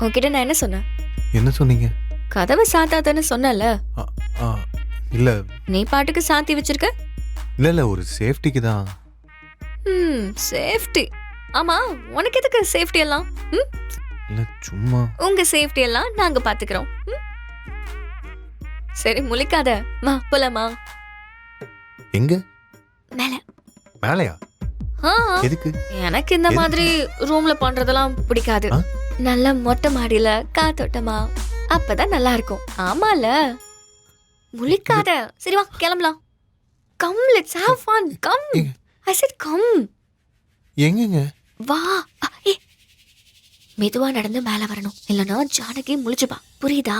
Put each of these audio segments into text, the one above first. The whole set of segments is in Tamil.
உன்கிட்ட நான் என்ன சொன்னேன்? என்ன சொன்னீங்க? கதவை சாத்தாதன்னு சொன்னல. ஆ, ஆ, இல்ல நீ பாட்டுக்கு சாத்தி வச்சிருக்க. இல்ல ஒரு சேஃப்டிக்கு தான். சேஃப்டி. ஆமா, உனக்கு எதுக்கு சேஃப்டி எல்லாம்? இல்ல சும்மா. உங்க சேஃப்டி எல்லாம் நாங்க பாத்துக்கிறோம். சரி முழிக்காத, மா போலாமா? எங்க? மேல. மேலையா? ஆ, எதுக்கு? எனக்கு இந்த மாதிரி ரூம்ல பண்றதெல்லாம் பிடிக்காது. ஆ? நல்ல மொட்டை மாடியில காத்தோட்டமா, அப்பதான் நல்லா இருக்கும். ஆமால, முழிக்காத. சரி வா கிளம்பலாம். Come, let's have fun. Come. I said come. எங்கங்க? வா. மெதுவா நடந்து மேல வரணும், இல்லனா ஜானகி முழிச்சுப்பா. புரியுதா?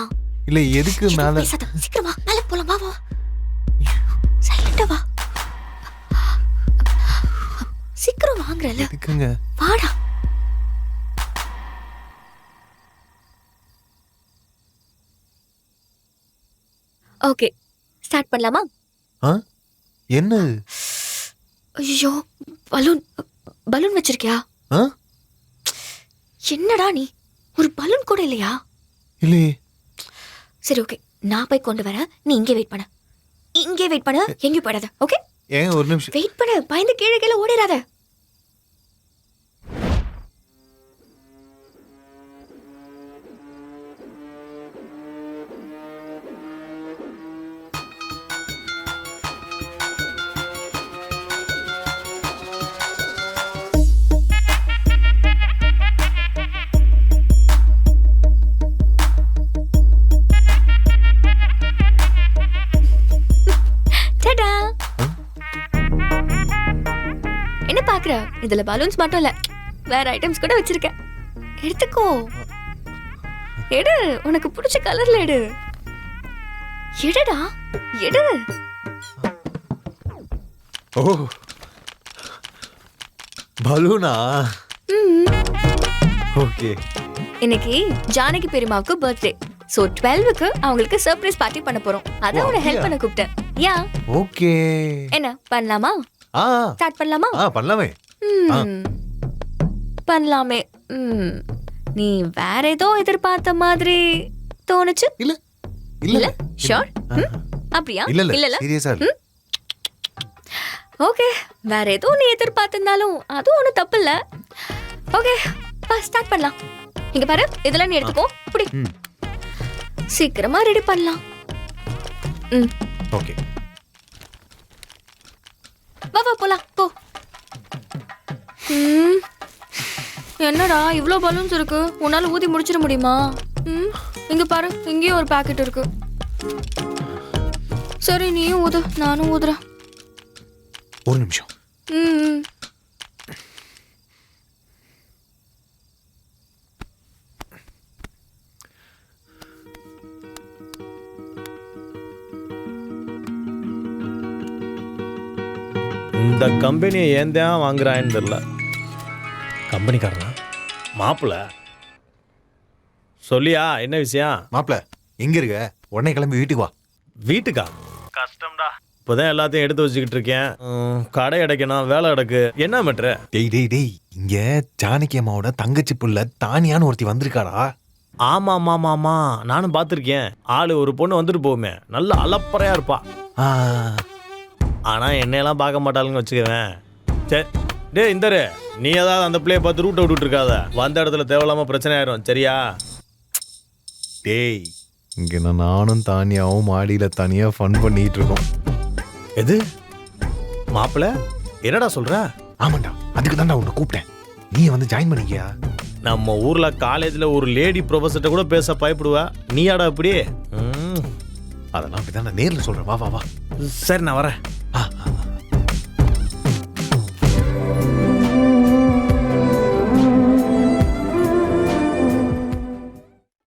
இல்ல எதுக்கு மேல? சீக்கிரம் வா, மேல போலாம். வா வா, சைலண்டா வா. சீக்கிரம் வாங்குறல. எதுக்குங்க? வாடா. ஓகே, ஸ்டார்ட் பண்ணலாமா? என்ன? ஐயோ, பலூன் பலூன் வச்சிருக்கியா? என்னடா நீ, ஒரு பலூன் கூட இல்லையா? இல்லையே. சரி ஓகே, நான் போய் கொண்டு வரேன். நீ இங்கே வெயிட் பண்ணு. இங்கே வெயிட் பண்ணு, எங்கேயும் போயிடாத. ஓகே? ஏன் ஒரு நிமிஷம் வெயிட் பண்ணு, பயந்து கீழே கீழே ஓடிடாத. டடா. என்ன பாக்குற? இதுல பலூன்ஸ் மட்டும் இல்ல, வேற ஐட்டம்ஸ் கூட வச்சிருக்கேன். எடுத்துக்கோ. எடு, உனக்கு பிடிச்ச கலர்ல எடு. எடுடா, எடு. ஓ, பலூனா? ஓகே. இன்னைக்கு ஜானகி பெரியமாவுக்கு பர்த்டே. சோ 12க்கு அவங்களுக்கு சர்ப்ரைஸ் பார்ட்டி பண்ண போறோம். அத உன ஹெல்ப் பண்ண கூப்பிட்டேன். யா. ஓகே. என்ன பண்ணலாமா? ஸ்டார்ட் பண்ணலாமா? பண்ணலாமே. பண்ணலாமே. நீ வேற ஏதோ எதிர்பார்த்த மாதிரி தோணுச்சு. இல்ல இல்ல ஷூர்? அப்படியா? இல்ல சீரியஸா இல்ல. ஓகே, வேற ஏதோ நீ எதிர்பார்த்திருந்தாலும் அது ஒன்றும் தப்பு இல்ல. ஓகே, ஸ்டார்ட் பண்ணலாம். இங்க பாரு, இதெல்லாம் நீ எடுத்துக்கோ. இப்படி சீக்கிரமா ரெடி பண்ணலாம். ஓகே, வா வா போலாம், போ. என்னடா இவ்ளோ பலூன்ஸ் இருக்கு, உன்னால ஊதி முடிச்சிட முடியுமா? இங்க பாரு, இங்கேயும் ஒரு பாக்கெட் இருக்கு. சரி நீயும் ஊது, நானும் ஊதுறேன். ஒரு நிமிஷம். இந்த கம்பெனியை ஏன் தான் வாங்குறான்னு தெரியல. கம்பெனிக்காரனா? மாப்பிள்ள சொல்லியா, என்ன விஷயம்? மாப்பிள்ள எங்க இருக்க? உடனே கிளம்பி வீட்டுக்கு வா. வீட்டுக்கா? கஷ்டம்டா, இப்போதான் எல்லாத்தையும் எடுத்து வச்சுக்கிட்டு இருக்கேன். கடை அடைக்கணும், வேலை அடக்கு. என்ன மேட்ரு? டேய் இங்க ஜானகி அம்மாவோட தங்கச்சி புள்ள தானியான்னு ஒருத்தி வந்திருக்காடா. ஆமா, நானும் பார்த்துருக்கேன். ஆளு ஒரு பொண்ணு வந்துட்டு போகுமே, நல்ல அலப்பறையா இருப்பா. ஆனா என்னையெல்லாம் பார்க்க மாட்டாளுன்னு வச்சுக்குவேன். சரி டே இந்தரு, நீ ஏதாவது அந்த பிள்ளைய பார்த்து ரூட்டை விட்டுட்டு இருக்காத. வந்த இடத்துல தேவையில்லாம பிரச்சனை ஆயிரும், சரியா? டேய், இங்க நானும் தானியாவும் மாடியில தனியா ஃபன் பண்ணிட்டு இருக்கோம். எது மாப்பிள்ள, என்னடா சொல்ற? ஆமாண்டா, அதுக்கு தான்டா உன்னை கூப்பிட்டேன். நீ வந்து ஜாயின் பண்ணிக்கியா? நம்ம ஊர்ல காலேஜ்ல ஒரு லேடி ப்ரொஃபஸர்கிட்ட கூட பேச பயப்படுவா, நீயாடா இப்படி? அதெல்லாம் அப்படிதான் நேர்ல சொல்றேன். வா வா வா. சரி நான் வரேன்.